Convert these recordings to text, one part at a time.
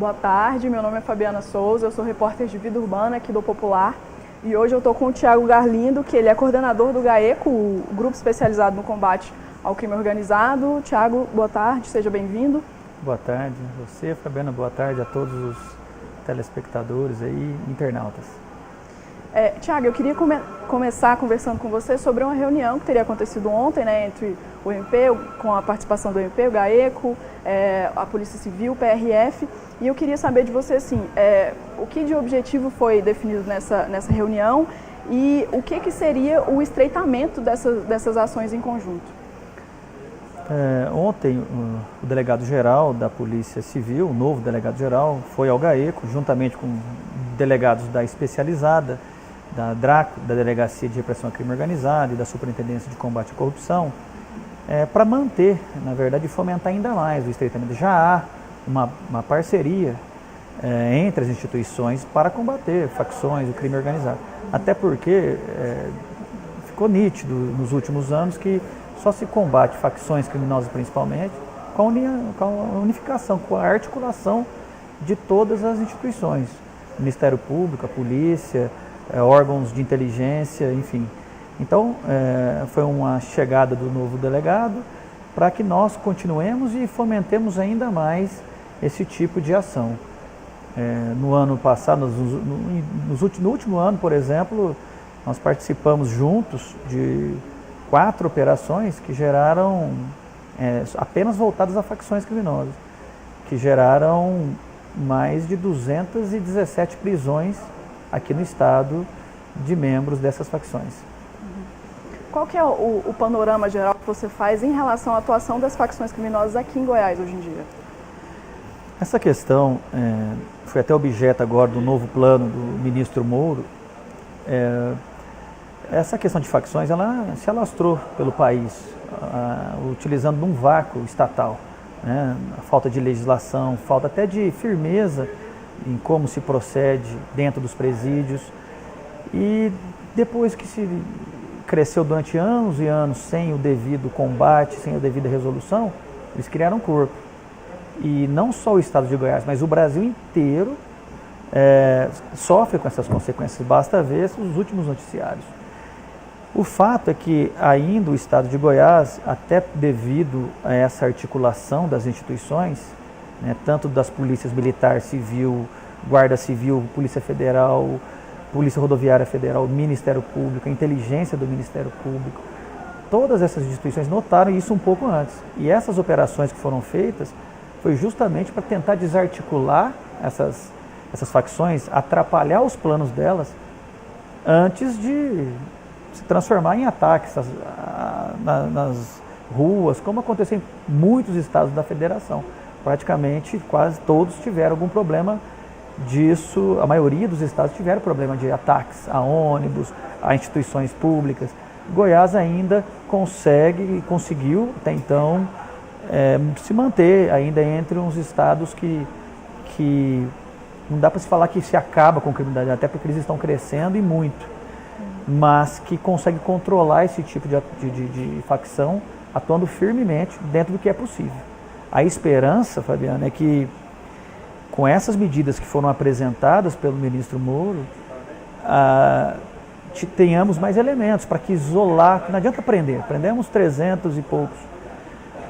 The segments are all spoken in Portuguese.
Boa tarde, meu nome é Fabiana Souza, eu sou repórter de vida urbana aqui do Popular e hoje eu estou com o Thiago Garlindo, que ele é coordenador do GAECO, o grupo especializado no combate ao crime organizado. Thiago, boa tarde, seja bem-vindo. Boa tarde a você, Fabiana, boa tarde a todos os telespectadores aí, internautas. Thiago, eu queria começar conversando com você sobre uma reunião que teria acontecido ontem, né, entre o MP, com a participação do MP, o GAECO, a Polícia Civil, o PRF, e eu queria saber de você, assim, o que de objetivo foi definido nessa reunião e o que seria o estreitamento dessas ações em conjunto? Ontem, o delegado-geral da Polícia Civil, o novo delegado-geral, foi ao GAECO, juntamente com delegados da especializada, da DRACO, da Delegacia de Repressão ao Crime Organizado e da Superintendência de Combate à Corrupção, para manter, na verdade, fomentar ainda mais o estreitamento. Já há uma parceria entre as instituições para combater facções, o crime organizado. Até porque ficou nítido nos últimos anos que só se combate facções criminosas principalmente com a unificação, com a articulação de todas as instituições. O Ministério Público, a polícia, órgãos de inteligência, enfim. Então, foi uma chegada do novo delegado para que nós continuemos e fomentemos ainda mais esse tipo de ação. No ano passado, no último ano, por exemplo, nós participamos juntos de 4 operações que geraram, apenas voltadas a facções criminosas, que geraram mais de 217 prisões aqui no estado de membros dessas facções. Qual que é o panorama geral que você faz em relação à atuação das facções criminosas aqui em Goiás hoje em dia? Essa questão foi até objeto agora do novo plano do ministro Moro. Essa questão de facções, ela se alastrou pelo país, utilizando um vácuo estatal, né? A falta de legislação, falta até de firmeza em como se procede dentro dos presídios. E depois que se cresceu durante anos e anos sem o devido combate, sem a devida resolução, eles criaram corpo. E não só o estado de Goiás, mas o Brasil inteiro sofre com essas consequências. Basta ver os últimos noticiários. O fato é que ainda o estado de Goiás, até devido a essa articulação das instituições, né, tanto das polícias militar, civil, guarda civil, polícia federal, polícia rodoviária federal, Ministério Público, a inteligência do Ministério Público, todas essas instituições notaram isso um pouco antes. E essas operações que foram feitas foi justamente para tentar desarticular essas facções, atrapalhar os planos delas antes de se transformar em ataques nas ruas, como aconteceu em muitos estados da federação. Praticamente quase todos tiveram algum problema disso, a maioria dos estados tiveram problema de ataques a ônibus, a instituições públicas. Goiás ainda conseguiu até então se manter ainda entre uns estados que não dá para se falar que se acaba com a criminalidade, até porque eles estão crescendo e muito, mas que consegue controlar esse tipo de facção, atuando firmemente dentro do que é possível. A esperança, Fabiana, é que com essas medidas que foram apresentadas pelo ministro Moro, tenhamos mais elementos para que isolar, que não adianta prender, prendemos 300 e poucos,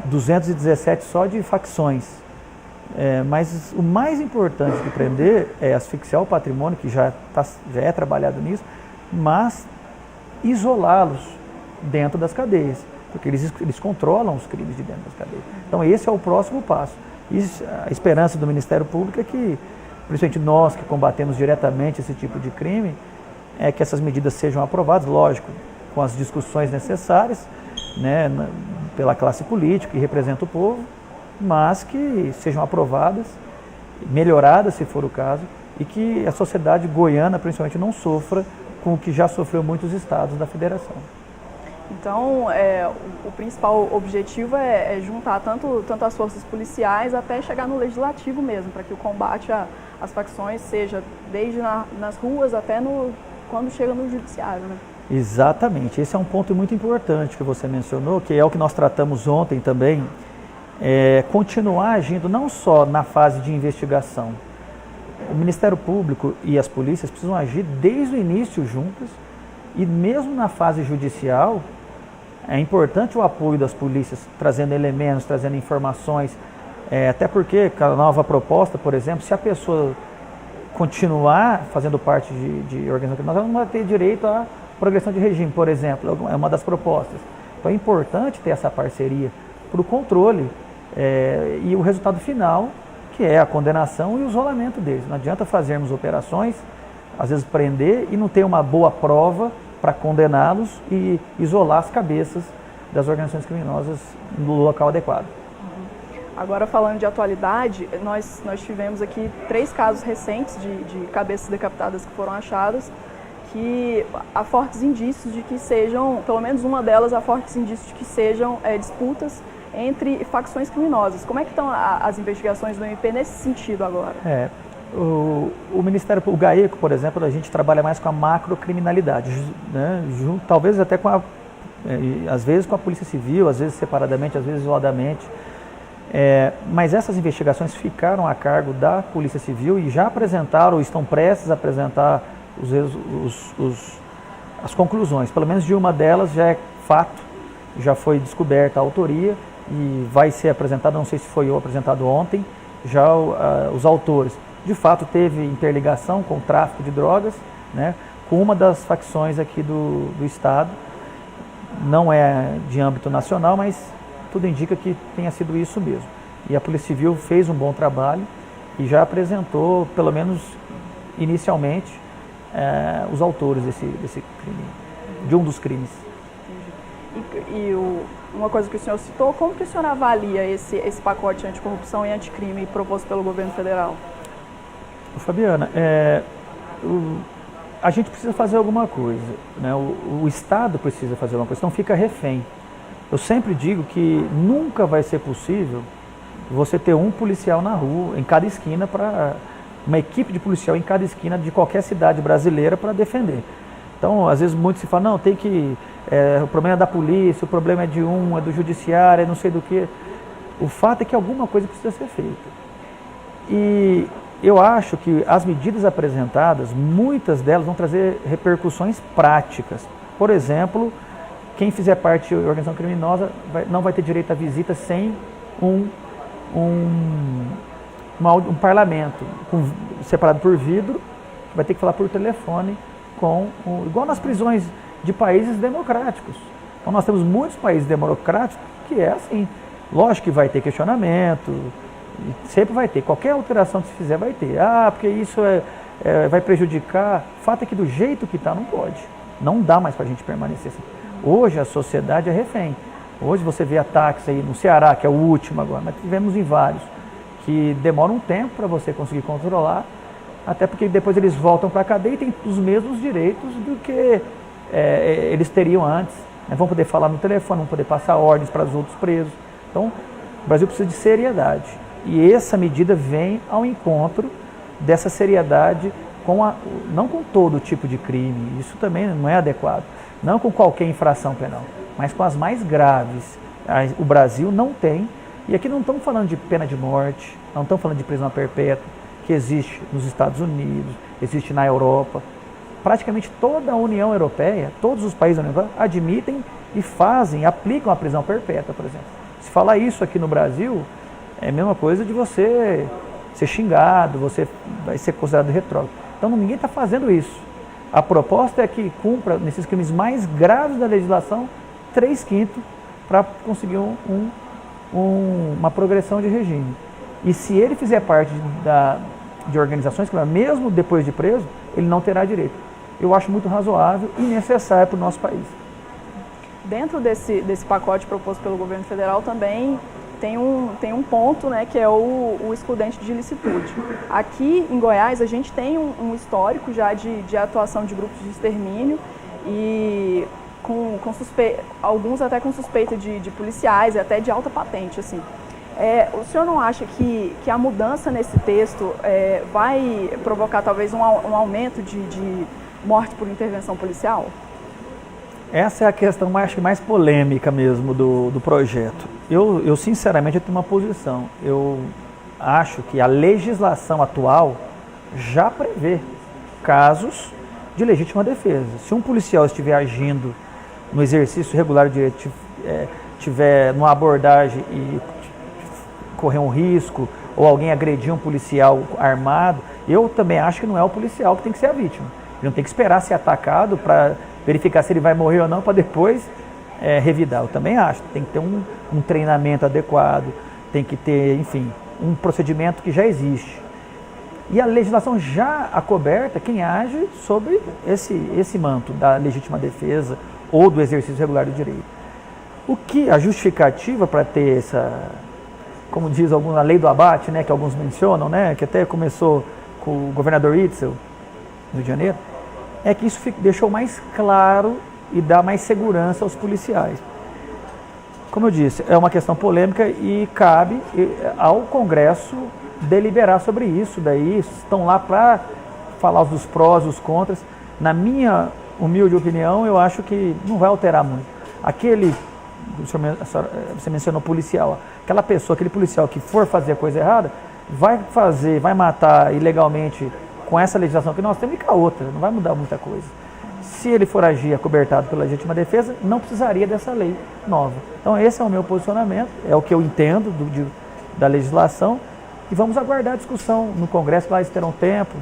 217 só de facções, mas o mais importante de prender é asfixiar o patrimônio, que já é trabalhado nisso, mas isolá-los dentro das cadeias, porque eles controlam os crimes de dentro das cadeias. Então esse é o próximo passo. E a esperança do Ministério Público é que, principalmente nós que combatemos diretamente esse tipo de crime, é que essas medidas sejam aprovadas, lógico, com as discussões necessárias, né, pela classe política que representa o povo, mas que sejam aprovadas, melhoradas se for o caso, e que a sociedade goiana, principalmente, não sofra com o que já sofreu muitos estados da federação. Então, o principal objetivo é juntar tanto as forças policiais até chegar no legislativo mesmo, para que o combate às facções seja desde nas ruas até quando chega no judiciário, né? Exatamente. Esse é um ponto muito importante que você mencionou, que é o que nós tratamos ontem também, continuar agindo não só na fase de investigação. O Ministério Público e as polícias precisam agir desde o início juntas e mesmo na fase judicial é importante o apoio das polícias, trazendo elementos, trazendo informações, até porque com a nova proposta, por exemplo, se a pessoa continuar fazendo parte de organização criminosa, ela não vai ter direito à progressão de regime, por exemplo, é uma das propostas. Então é importante ter essa parceria para o controle e o resultado final, que é a condenação e o isolamento deles. Não adianta fazermos operações, às vezes prender e não ter uma boa prova para condená-los e isolar as cabeças das organizações criminosas no local adequado. Agora, falando de atualidade, nós tivemos aqui 3 casos recentes de cabeças decapitadas que foram achadas, que há fortes indícios de que sejam, pelo menos uma delas, há fortes indícios de que sejam disputas entre facções criminosas. Como é que estão as investigações do MP nesse sentido agora? O Ministério, o GAECO, por exemplo, a gente trabalha mais com a macrocriminalidade, né? Talvez até às vezes com a Polícia Civil, às vezes separadamente, às vezes isoladamente. Mas essas investigações ficaram a cargo da Polícia Civil e já apresentaram, ou estão prestes a apresentar as conclusões. Pelo menos de uma delas já é fato, já foi descoberta a autoria e vai ser apresentado, não sei se foi apresentado ontem, já os autores. De fato, teve interligação com o tráfico de drogas, né, com uma das facções aqui do Estado. Não é de âmbito nacional, mas tudo indica que tenha sido isso mesmo. E a Polícia Civil fez um bom trabalho e já apresentou, pelo menos inicialmente, os autores desse crime, de um dos crimes. Uma coisa que o senhor citou, como que o senhor avalia esse pacote anticorrupção e anticrime proposto pelo governo federal? Fabiana, a gente precisa fazer alguma coisa, né? O Estado precisa fazer alguma coisa, não fica refém. Eu sempre digo que nunca vai ser possível você ter um policial na rua, em cada esquina, uma equipe de policial em cada esquina de qualquer cidade brasileira para defender. Então, às vezes, muito se fala, não, tem que... o problema é da polícia, o problema é é do judiciário, é não sei do que. O fato é que alguma coisa precisa ser feita. E eu acho que as medidas apresentadas, muitas delas vão trazer repercussões práticas. Por exemplo, quem fizer parte da organização criminosa não vai ter direito à visita sem um parlamento separado por vidro, vai ter que falar por telefone, igual nas prisões de países democráticos. Então nós temos muitos países democráticos que é assim. Lógico que vai ter questionamento, sempre vai ter. Qualquer alteração que se fizer vai ter. Porque isso vai prejudicar. O fato é que do jeito que está não pode. Não dá mais para a gente permanecer assim. Hoje a sociedade é refém. Hoje você vê ataques aí no Ceará, que é o último agora, mas tivemos em vários, que demoram um tempo para você conseguir controlar, até porque depois eles voltam para a cadeia e têm os mesmos direitos do que eles teriam antes. Vão poder falar no telefone, vão poder passar ordens para os outros presos. Então, o Brasil precisa de seriedade. E essa medida vem ao encontro dessa seriedade, não com todo tipo de crime, isso também não é adequado, não com qualquer infração penal, mas com as mais graves. O Brasil não tem, e aqui não estamos falando de pena de morte, não estamos falando de prisão perpétua, que existe nos Estados Unidos, existe na Europa. Praticamente toda a União Europeia, todos os países da União Europeia admitem e aplicam a prisão perpétua, por exemplo. Se falar isso aqui no Brasil, é a mesma coisa de você ser xingado, você vai ser considerado retrógrado. Então ninguém está fazendo isso. A proposta é que cumpra, nesses crimes mais graves da legislação, 3/5 para conseguir uma progressão de regime. E se ele fizer parte de organizações, mesmo depois de preso, ele não terá direito. Eu acho muito razoável e necessário para o nosso país. Dentro desse pacote proposto pelo governo federal também tem um ponto, né, que é o excludente de ilicitude. Aqui em Goiás a gente tem um histórico já de atuação de grupos de extermínio e alguns até com suspeita de policiais e até de alta patente, assim. O senhor não acha que a mudança nesse texto vai provocar talvez um aumento de morte por intervenção policial? Essa é a questão acho que mais polêmica mesmo do projeto. Eu sinceramente tenho uma posição. Eu acho que a legislação atual já prevê casos de legítima defesa. Se um policial estiver agindo no exercício regular de direito, tiver numa abordagem e correr um risco, ou alguém agredir um policial armado, eu também acho que não é o policial que tem que ser a vítima. Ele não tem que esperar ser atacado para verificar se ele vai morrer ou não, para depois revidar. Eu também acho. Tem que ter um treinamento adequado, tem que ter, enfim, um procedimento que já existe. E a legislação já acoberta quem age sobre esse manto da legítima defesa ou do exercício regular do direito. O que a justificativa para ter essa, como diz alguns, a lei do abate, né, que alguns mencionam, né, que até começou com o governador Itzel, no Rio de Janeiro, é que isso deixou mais claro e dá mais segurança aos policiais. Como eu disse, é uma questão polêmica e cabe ao Congresso deliberar sobre isso. Daí estão lá para falar dos prós e os contras. Na minha humilde opinião, eu acho que não vai alterar muito. Você mencionou policial, aquela pessoa, aquele policial que for fazer a coisa errada, vai matar ilegalmente com essa legislação que nós temos e com a outra, não vai mudar muita coisa. Se ele for agir acobertado pela legítima defesa, não precisaria dessa lei nova. Então esse é o meu posicionamento, é o que eu entendo da legislação, e vamos aguardar a discussão no Congresso, lá eles terão tempo,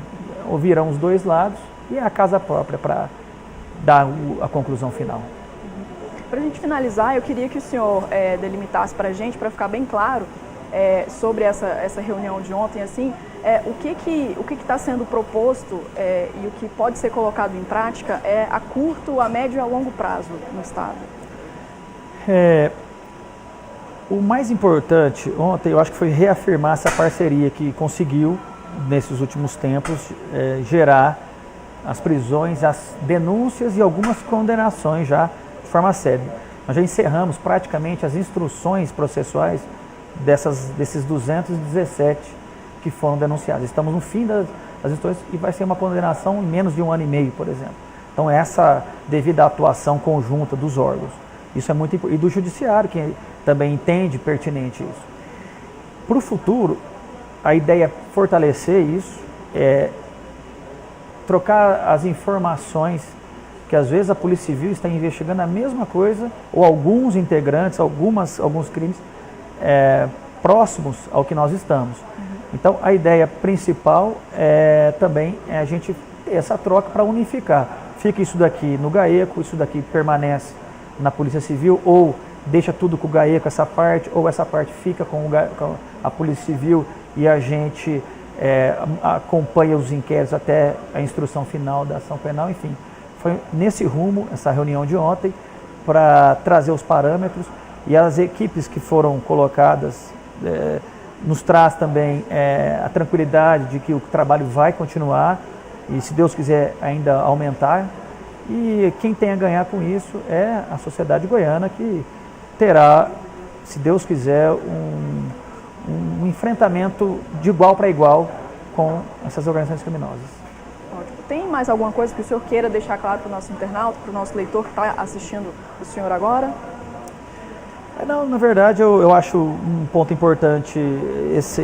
ouvirão os dois lados, e é a casa própria para dar a conclusão final. Para a gente finalizar, eu queria que o senhor delimitasse para a gente, para ficar bem claro, sobre essa reunião de ontem, assim, o que está sendo proposto e o que pode ser colocado em prática a curto, a médio e a longo prazo no Estado? O mais importante ontem, eu acho que foi reafirmar essa parceria que conseguiu, nesses últimos tempos, gerar as prisões, as denúncias e algumas condenações já de forma séria. Nós já encerramos praticamente as instruções processuais desses 217 que foram denunciados. Estamos no fim das instruções e vai ser uma condenação em menos de 1 ano e meio, por exemplo. Então essa devida atuação conjunta dos órgãos, isso é muito importante, e do judiciário, que também entende pertinente isso. Para o futuro, a ideia é fortalecer isso, trocar as informações, que às vezes a Polícia Civil está investigando a mesma coisa, ou alguns integrantes, alguns crimes próximos ao que nós estamos. Então, a ideia principal também é a gente ter essa troca para unificar. Fica isso daqui no GAECO, isso daqui permanece na Polícia Civil, ou deixa tudo com o GAECO essa parte, ou essa parte fica com a Polícia Civil e a gente acompanha os inquéritos até a instrução final da ação penal, enfim. Foi nesse rumo essa reunião de ontem, para trazer os parâmetros, e as equipes que foram colocadas nos traz também a tranquilidade de que o trabalho vai continuar e, se Deus quiser, ainda aumentar. E quem tem a ganhar com isso é a sociedade goiana, que terá, se Deus quiser, um enfrentamento de igual para igual com essas organizações criminosas. Ótimo. Tem mais alguma coisa que o senhor queira deixar claro para o nosso internauta, para o nosso leitor que está assistindo o senhor agora? Não, na verdade, eu acho um ponto importante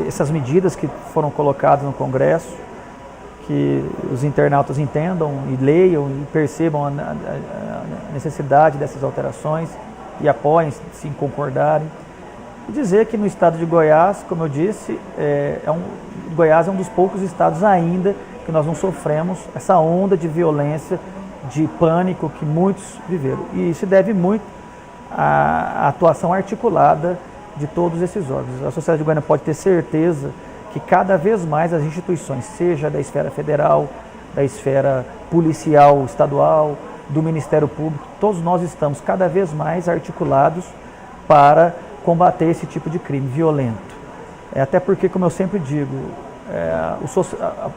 essas medidas que foram colocadas no Congresso, que os internautas entendam e leiam e percebam a necessidade dessas alterações e apoiem, se concordarem. E dizer que no estado de Goiás, como eu disse, Goiás é um dos poucos estados ainda que nós não sofremos essa onda de violência, de pânico que muitos viveram. E isso deve muito à atuação articulada de todos esses órgãos. A sociedade goiana pode ter certeza que cada vez mais as instituições, seja da esfera federal, da esfera policial estadual, do Ministério Público, todos nós estamos cada vez mais articulados para combater esse tipo de crime violento. Até porque, como eu sempre digo,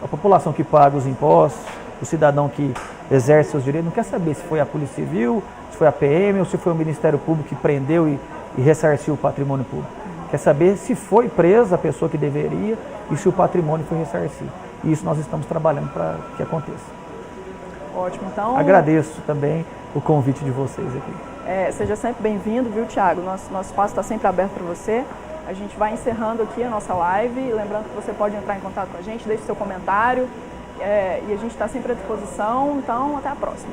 a população que paga os impostos, o cidadão que exerce seus direitos, não quer saber se foi a Polícia Civil, se foi a PM ou se foi o Ministério Público que prendeu e ressarciu o patrimônio público. Quer saber se foi presa a pessoa que deveria e se o patrimônio foi ressarcido. E isso nós estamos trabalhando para que aconteça. Ótimo, então... Agradeço também o convite de vocês aqui. Seja sempre bem-vindo, viu, Thiago? Nosso espaço está sempre aberto para você. A gente vai encerrando aqui a nossa live, lembrando que você pode entrar em contato com a gente, deixe seu comentário, e a gente está sempre à disposição, então até a próxima.